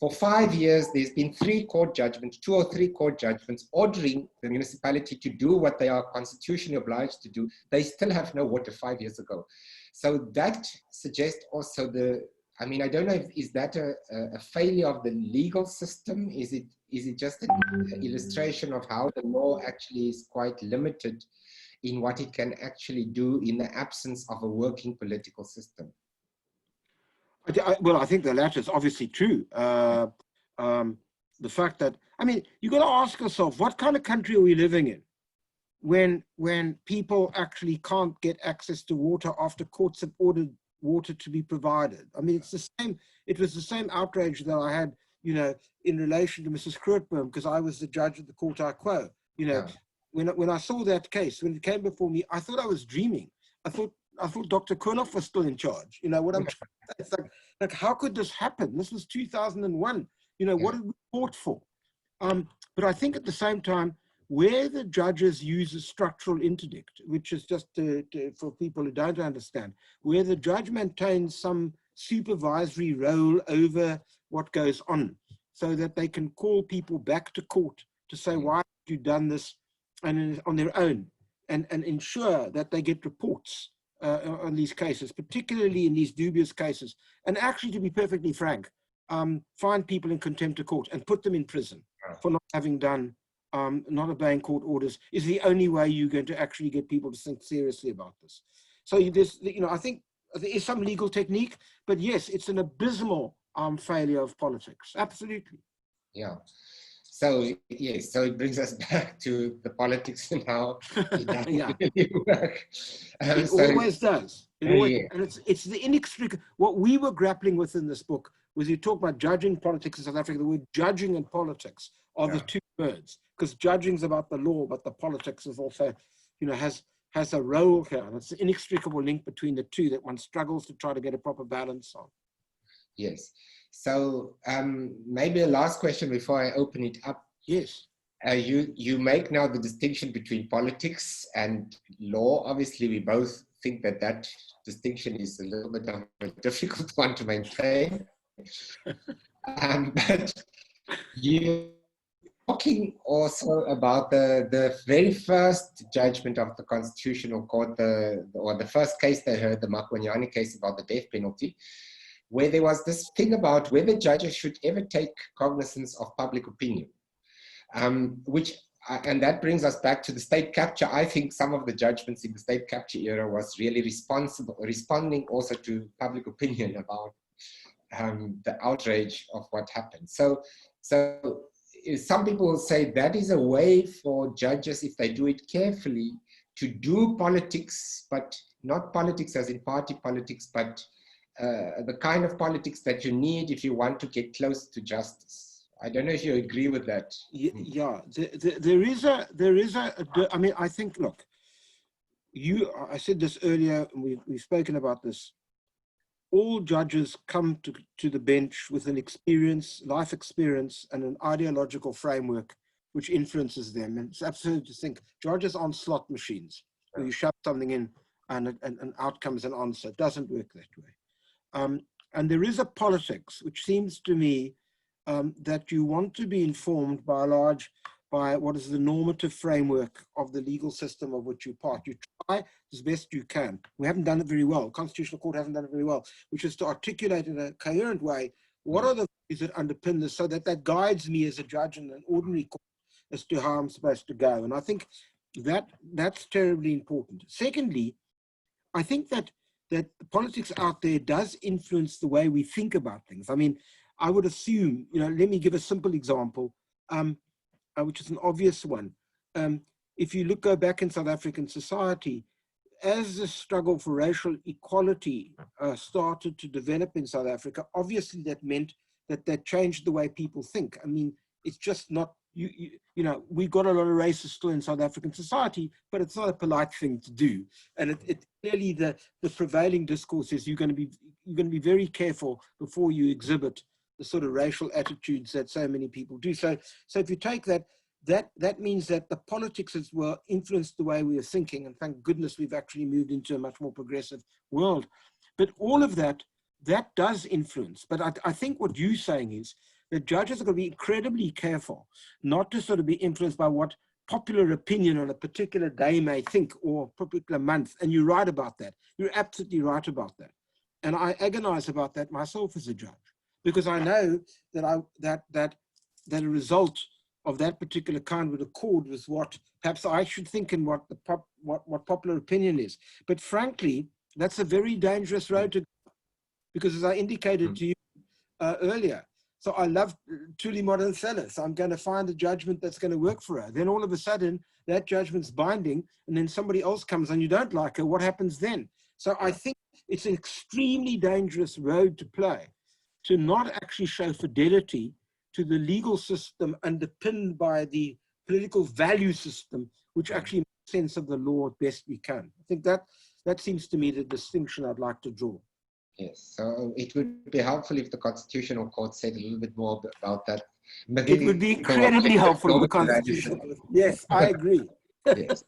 For 5 years, there's been 2 or 3 court judgments ordering the municipality to do what they are constitutionally obliged to do. They still have no water 5 years ago. So that suggests also I mean, I don't know, is that a failure of the legal system? Is it just an illustration of how the law actually is quite limited in what it can actually do in the absence of a working political system? Well, I think the latter is obviously true. the fact that, I mean, you got to ask yourself, what kind of country are we living in when people actually can't get access to water after courts have ordered water to be provided? I mean, it's the same, it was the same outrage that I had, you know, in relation to Mrs. Krootboom, because I was the judge of the court I quo. You know, when I saw that case, when it came before me, I thought I was dreaming. I thought Dr. Kurloff was still in charge. You know what I'm trying to say? It's like, how could this happen? This was 2001. You know, what did we fought for? But I think at the same time, where the judges use a structural interdict, which is just for people who don't understand, where the judge maintains some supervisory role over what goes on, so that they can call people back to court to say, why have you done this, and on their own, and ensure that they get reports on these cases, particularly in these dubious cases. And actually, to be perfectly frank, find people in contempt of court and put them in prison for not having done, not obeying court orders, is the only way you're going to actually get people to think seriously about this. So there's, you know, I think there is some legal technique, but yes, it's an abysmal failure of politics. Absolutely. Yeah. So yes, so it brings us back to the politics and how it doesn't really work. It always does. It always, and it's the inextricable. What we were grappling with in this book was, you talk about judging politics in South Africa. The word judging and politics are the two words, because judging is about the law, but the politics is also, you know, has a role here, and it's an inextricable link between the two that one struggles to try to get a proper balance on. Yes. So maybe a last question before I open it up. Yes. You make now the distinction between politics and law. Obviously, we both think that that distinction is a little bit of a difficult one to maintain. But you're talking also about the very first judgment of the Constitutional Court, or the first case they heard, the Makwanyane case about the death penalty, where there was this thing about whether judges should ever take cognizance of public opinion, and that brings us back to the state capture. I think some of the judgments in the state capture era was really responding also to public opinion about the outrage of what happened. So some people will say that is a way for judges, if they do it carefully, to do politics, but not politics as in party politics, but the kind of politics that you need if you want to get close to justice. I don't know if you agree with that. Yeah, there is a, I mean, I think, look, I said this earlier, and we've spoken about this. All judges come to the bench with an life experience, and an ideological framework which influences them. And it's absurd to think judges aren't slot machines where you shove something in and out comes an answer. It doesn't work that way. And there is a politics, which seems to me that you want to be informed by what is the normative framework of the legal system of which you're part. You try as best you can. We haven't done it very well. Constitutional Court hasn't done it very well, which is to articulate in a coherent way what are the values that underpin this, so that guides me as a judge in an ordinary court as to how I'm supposed to go. And I think that's terribly important. Secondly, I think that politics out there does influence the way we think about things. I mean, I would assume, you know, let me give a simple example, which is an obvious one. If you go back in South African society, as the struggle for racial equality started to develop in South Africa, obviously that meant that changed the way people think. I mean, it's just not, you know, we got a lot of racists still in South African society, but it's not a polite thing to do. And it clearly the prevailing discourse is you're going to be very careful before you exhibit the sort of racial attitudes that so many people do. So if you take that means that the politics as well influenced the way we are thinking, and thank goodness we've actually moved into a much more progressive world. But all of that does influence. But I think what you're saying is that judges are going to be incredibly careful not to sort of be influenced by what popular opinion on a particular day may think, or a particular month. And you're right about that. You're absolutely right about that. And I agonize about that myself as a judge, because I know that a result of that particular kind would accord with what perhaps I should think and what popular opinion is. But frankly, that's a very dangerous road to go, because as I indicated to you earlier, So I love Tuli Modern Sellers. I'm going to find a judgment that's going to work for her. Then all of a sudden, that judgment's binding, and then somebody else comes and you don't like her. What happens then? So I think it's an extremely dangerous road to play, to not actually show fidelity to the legal system underpinned by the political value system, which actually makes sense of the law best we can. I think that seems to me the distinction I'd like to draw. Yes, so it would be helpful if the Constitutional Court said a little bit more about that. It would be incredibly helpful for the Constitution. Yes, I agree. Yes.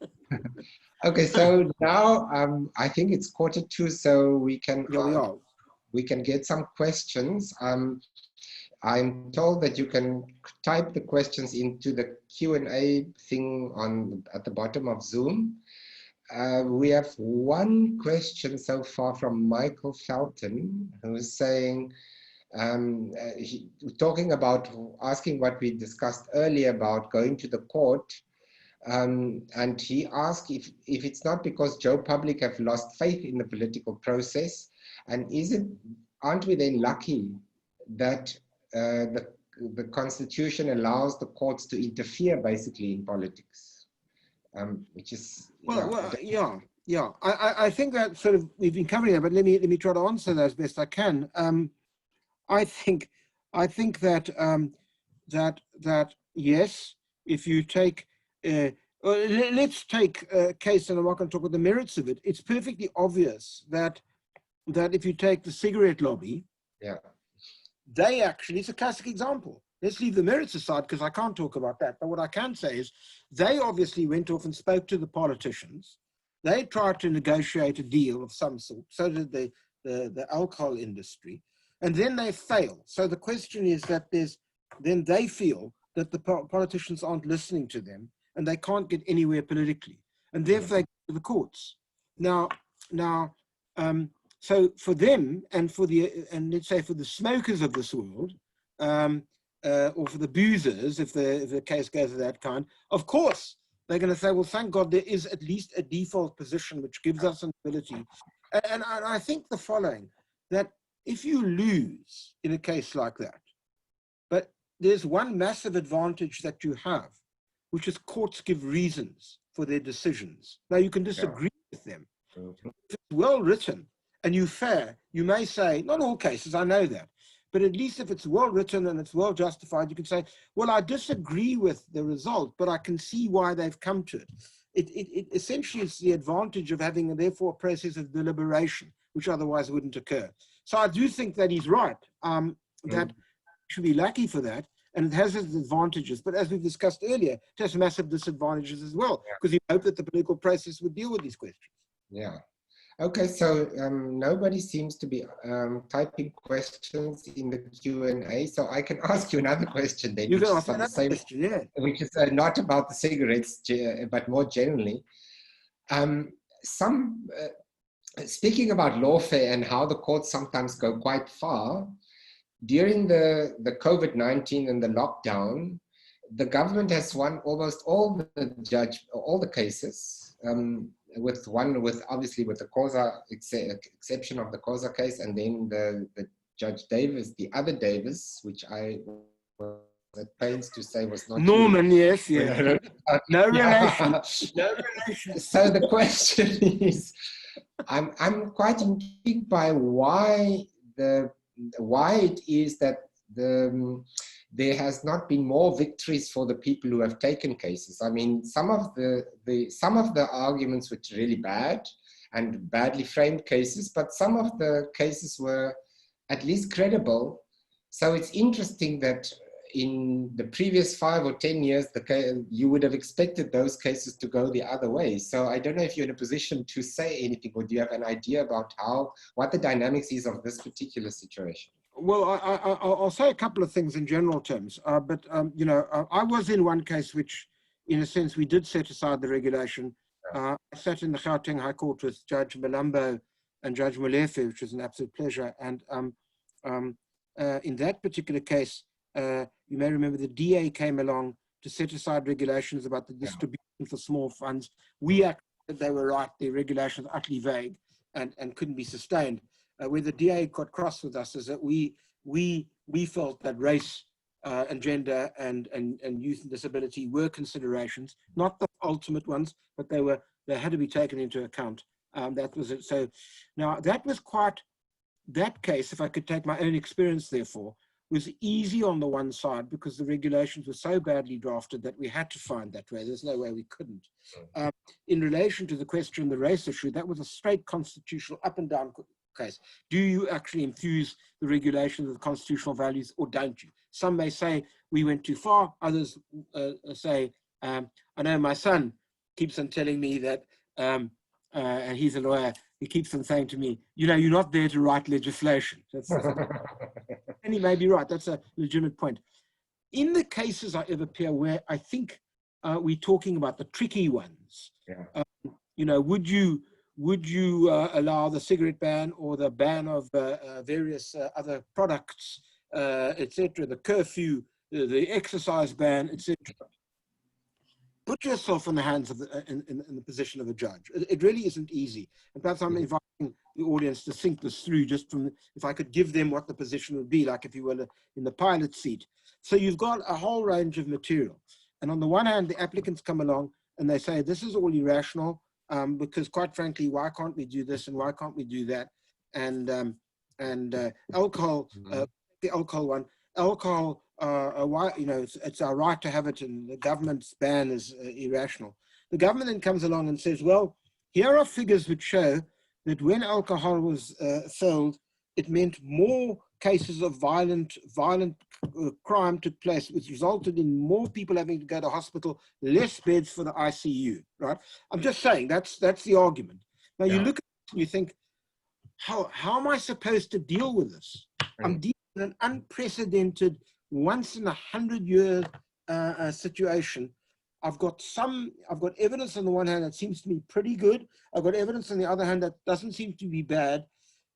Okay, so now I think it's 1:45, so we can get some questions. I'm told that you can type the questions into the Q&A thing at the bottom of Zoom. We have one question so far from Michael Felton, who's saying, talking about asking what we discussed earlier about going to the court. And he asked if it's not because Joe public have lost faith in the political process, and aren't we then lucky that the Constitution allows the courts to interfere basically in politics, which is I think that sort of we've been covering that, but let me try to answer that as best I can. I think that that yes, if you take let's take a case, and I'm not going to talk about the merits of it. It's perfectly obvious that if you take the cigarette lobby, they actually, it's a classic example. Let's leave the merits aside because I can't talk about that. But what I can say is they obviously went off and spoke to the politicians. They tried to negotiate a deal of some sort. So did the alcohol industry. And then they failed. So the question is that then they feel that the politicians aren't listening to them and they can't get anywhere politically. And therefore they go to the courts. Now, so for them and let's say for the smokers of this world, or for the boozers, if the case goes of that kind, of course, they're going to say, well, thank God there is at least a default position which gives us an ability. And I think the following, that if you lose in a case like that, but there's one massive advantage that you have, which is courts give reasons for their decisions. Now, you can disagree with them. If it's well written and you're fair, you may say, not all cases, I know that, but at least if it's well written and it's well justified, you can say, well, I disagree with the result, but I can see why they've come to it. It essentially is the advantage of having, therefore, a process of deliberation, which otherwise wouldn't occur. So I do think that he's right, that should be lucky for that, and it has its advantages. But as we've discussed earlier, it has massive disadvantages as well, because you hope that the political process would deal with these questions. Yeah. Okay, so nobody seems to be typing questions in the Q&A, so I can ask you another question then. You can ask another question, yeah. Which is not about the cigarettes, but more generally. Speaking about lawfare and how the courts sometimes go quite far, during the COVID-19 and the lockdown, the government has won almost all the cases, with obviously with the Causa exception of the Causa case, and then the Judge Davis, the other Davis, which I was at pains to say was not Norman, yes, yeah. No relation. No relation. So the question is, I'm quite intrigued by why it is that there has not been more victories for the people who have taken cases. I mean, some of the arguments were really bad and badly framed cases, but some of the cases were at least credible. So it's interesting that in the previous 5 or 10 years, you would have expected those cases to go the other way. So I don't know if you're in a position to say anything, or do you have an idea about what the dynamics is of this particular situation? Well, I'll say a couple of things in general terms, but you know, I was in one case which, in a sense, we did set aside the regulation. I sat in the Gauteng High Court with Judge Malambo and Judge Lawfare, which was an absolute pleasure. And in that particular case, you may remember the DA came along to set aside regulations about the distribution for small funds. We acted that they were right, the regulations are utterly vague and couldn't be sustained. Where the DA got cross with us is that we we felt that race and gender and youth and disability were considerations, not the ultimate ones, but they had to be taken into account. That was it. So now that was quite, that case, if I could take my own experience, therefore, was easy on the one side because the regulations were so badly drafted that we had to find that way. There's no way we couldn't. In relation to the question, the race issue, that was a straight constitutional up and down case. Do you actually infuse the regulations of the constitutional values or don't you? Some may say we went too far. Others say, I know my son keeps on telling me that, and he's a lawyer, he keeps on saying to me, you know, you're not there to write legislation. And he may be right. That's a legitimate point. In the cases, however, Pierre, where I think we're talking about the tricky ones, you know, would you allow the cigarette ban or the ban of various other products, etc., the curfew, the exercise ban, etc.? Put yourself in the hands of in the position of a judge. It really isn't easy. And perhaps I'm inviting the audience to think this through, just from, if I could give them what the position would be like if you were in the pilot seat. So you've got a whole range of material. And on the one hand, the applicants come along and they say, this is all irrational, because quite frankly, why can't we do this and why can't we do that? And alcohol, the alcohol one, alcohol, why, you know, it's our right to have it, and the government's ban is irrational. The government then comes along and says, well, here are figures which show that when alcohol was sold, it meant more cases of violent crime took place, which resulted in more people having to go to hospital, less beds for the ICU, right? I'm just saying, that's the argument. Now you look at it and you think, how am I supposed to deal with this? I'm dealing with an unprecedented, once in 100-year situation. I've got evidence on the one hand that seems to me pretty good. I've got evidence on the other hand that doesn't seem to be bad.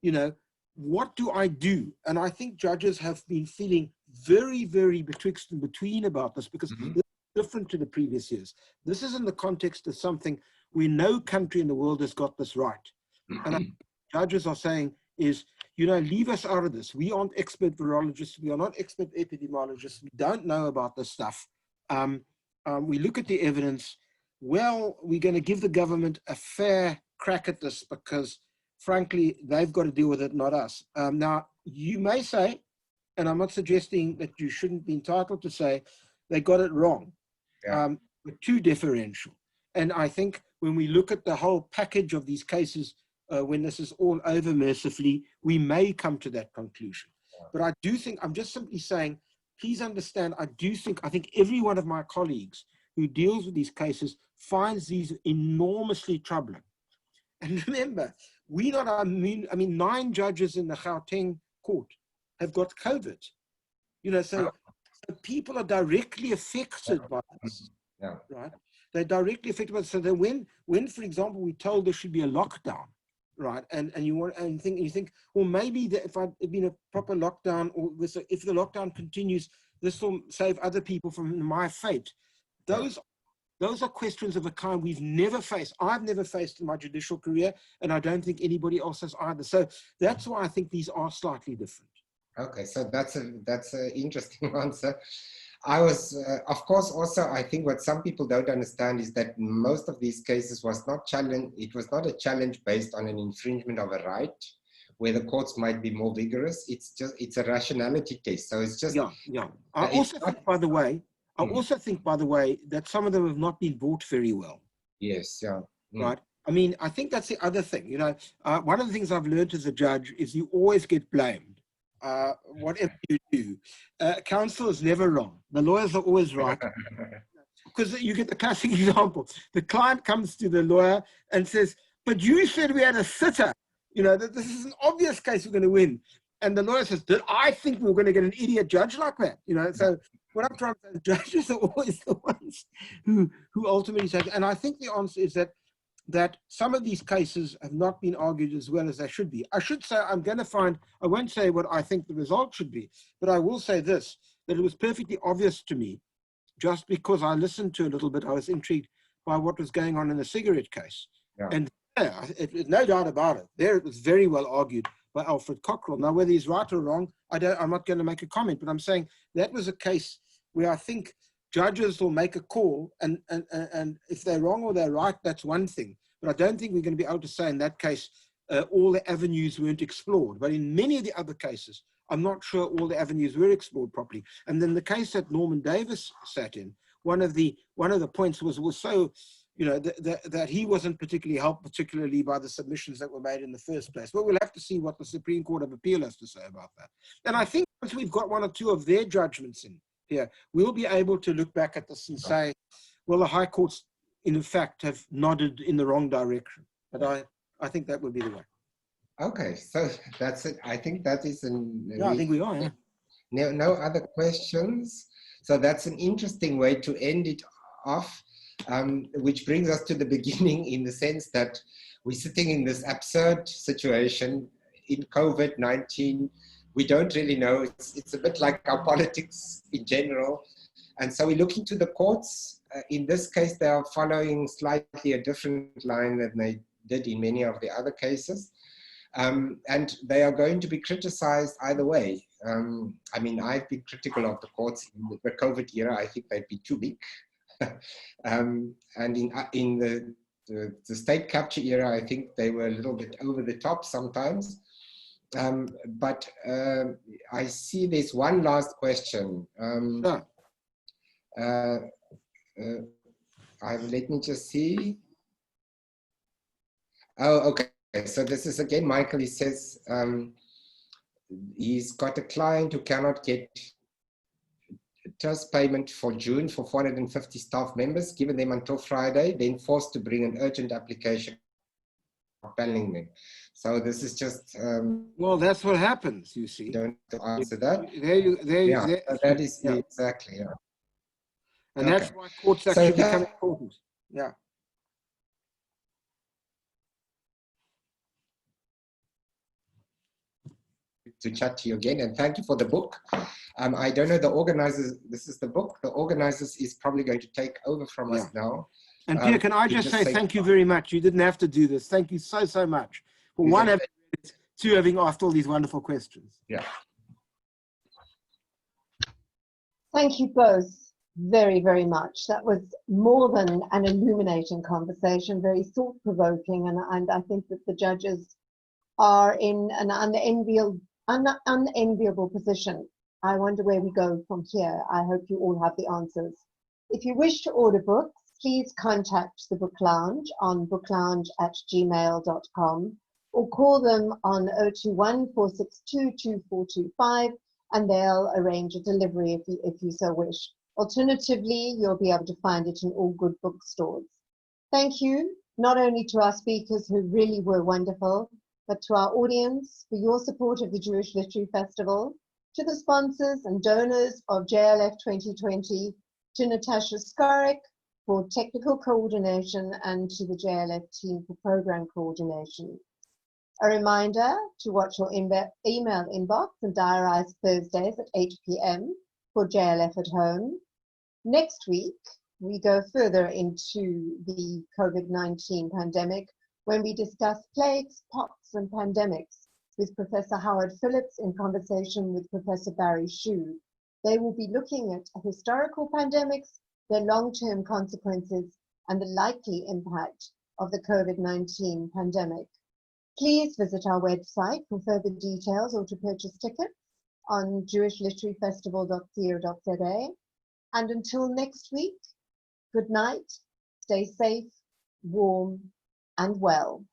You know, what do I do? And I think judges have been feeling very, very betwixt and between about this, because this is different to the previous years. This is in the context of something where no country in the world has got this right. And I think judges are saying is, you know, leave us out of this. We aren't expert virologists. We are not expert epidemiologists. We don't know about this stuff. We look at the evidence. Well, we're going to give the government a fair crack at this because, frankly, they've got to deal with it, not us. Now, you may say, and I'm not suggesting that you shouldn't be entitled to say, they got it wrong. But too differential. And I think when we look at the whole package of these cases, when this is all over mercifully, we may come to that conclusion. But I do think, I'm just simply saying, please understand, I think every one of my colleagues who deals with these cases finds these enormously troubling. And remember, we not immune. I mean, 9 judges in the Gauteng court have got COVID. You know, so people are directly affected by this, right? They're directly affected by this. So that when, for example, we told there should be a lockdown, right? And you think, well, maybe that if I'd been a proper lockdown, or if the lockdown continues, this will save other people from my fate. Those are questions of a kind we've never faced. I've never faced in my judicial career, and I don't think anybody else has either. So that's why I think these are slightly different. Okay, so that's an interesting answer. I was, of course, also, I think what some people don't understand is that most of these cases was not challenged. It was not a challenge based on an infringement of a right, where the courts might be more vigorous. It's a rationality test. So it's just. Yeah. I also think, by the way, that some of them have not been brought very well. Yes. Yeah. Right. I mean, I think that's the other thing. You know, one of the things I've learned as a judge is you always get blamed. Whatever you do, counsel is never wrong. The lawyers are always right, because you get the classic example. The client comes to the lawyer and says, "But you said we had a sitter. You know, that this is an obvious case we're going to win." And the lawyer says, "Did I think we were going to get an idiot judge like that?" You know, so what I'm trying to say, judges are always the ones who ultimately say. And I think the answer is that some of these cases have not been argued as well as they should be. I should say, I won't say what I think the result should be, but I will say this, that it was perfectly obvious to me, just because I listened to a little bit, I was intrigued by what was going on in the cigarette case. And no doubt about it, there it was very well argued by Alfred Cockrell. Now, whether he's right or wrong, I'm not going to make a comment, but I'm saying that was a case where I think judges will make a call, and if they're wrong or they're right, that's one thing. But I don't think we're going to be able to say in that case all the avenues weren't explored. But in many of the other cases, I'm not sure all the avenues were explored properly. And then the case that Norman Davis sat in, one of the points was so, you know, that he wasn't particularly helped, particularly by the submissions that were made in the first place. But we'll have to see what the Supreme Court of Appeal has to say about that. And I think once we've got one or two of their judgments in here, we'll be able to look back at this and say, well, the High Courts, in fact, have nodded in the wrong direction. But I think that would be the way. Okay, so that's it. I think that is I think we are, yeah. No other questions. So that's an interesting way to end it off, which brings us to the beginning in the sense that we're sitting in this absurd situation in COVID-19. We don't really know. It's a bit like our politics in general. And so we're looking to the courts. In this case, they are following slightly a different line than they did in many of the other cases. And they are going to be criticized either way. I mean, I've been critical of the courts in the COVID era. I think they'd be too big. And in the state capture era, I think they were a little bit over the top sometimes. But I see there's one last question. Let me just see. Oh, okay. So this is again, Michael, he says he's got a client who cannot get trust payment for June for 450 staff members, given them until Friday, then forced to bring an urgent application for paneling them. So this is just... well, that's what happens, you see. Don't answer that. That is exactly, yeah. And that's why courts actually become important. Yeah. To chat to you again, and thank you for the book. I don't know the organizers, this is the book, the organizers is probably going to take over from us now. And Pierre, can I just say thank you very much. You didn't have to do this. Thank you so, so much. For one, having read it, two, having asked all these wonderful questions. Yeah. Thank you both very, very much. That was more than an illuminating conversation, very thought-provoking, and I think that the judges are in an unenviable position. I wonder where we go from here. I hope you all have the answers. If you wish to order books, please contact the Book Lounge on booklounge@gmail.com or call them on 021 462 2425 and they'll arrange a delivery if you so wish. Alternatively, you'll be able to find it in all good bookstores. Thank you, not only to our speakers who really were wonderful, but to our audience for your support of the Jewish Literary Festival, to the sponsors and donors of JLF 2020, to Natasha Skorik for technical coordination, and to the JLF team for program coordination. A reminder to watch your email inbox and diarize Thursdays at 8 p.m. for JLF at Home. Next week, we go further into the COVID-19 pandemic when we discuss plagues, pox, and pandemics with Professor Howard Phillips in conversation with Professor Barry Shue. They will be looking at historical pandemics, their long-term consequences, and the likely impact of the COVID-19 pandemic. Please visit our website for further details or to purchase tickets on jewishliteraryfestival.co.za. And until next week, good night, stay safe, warm, and well.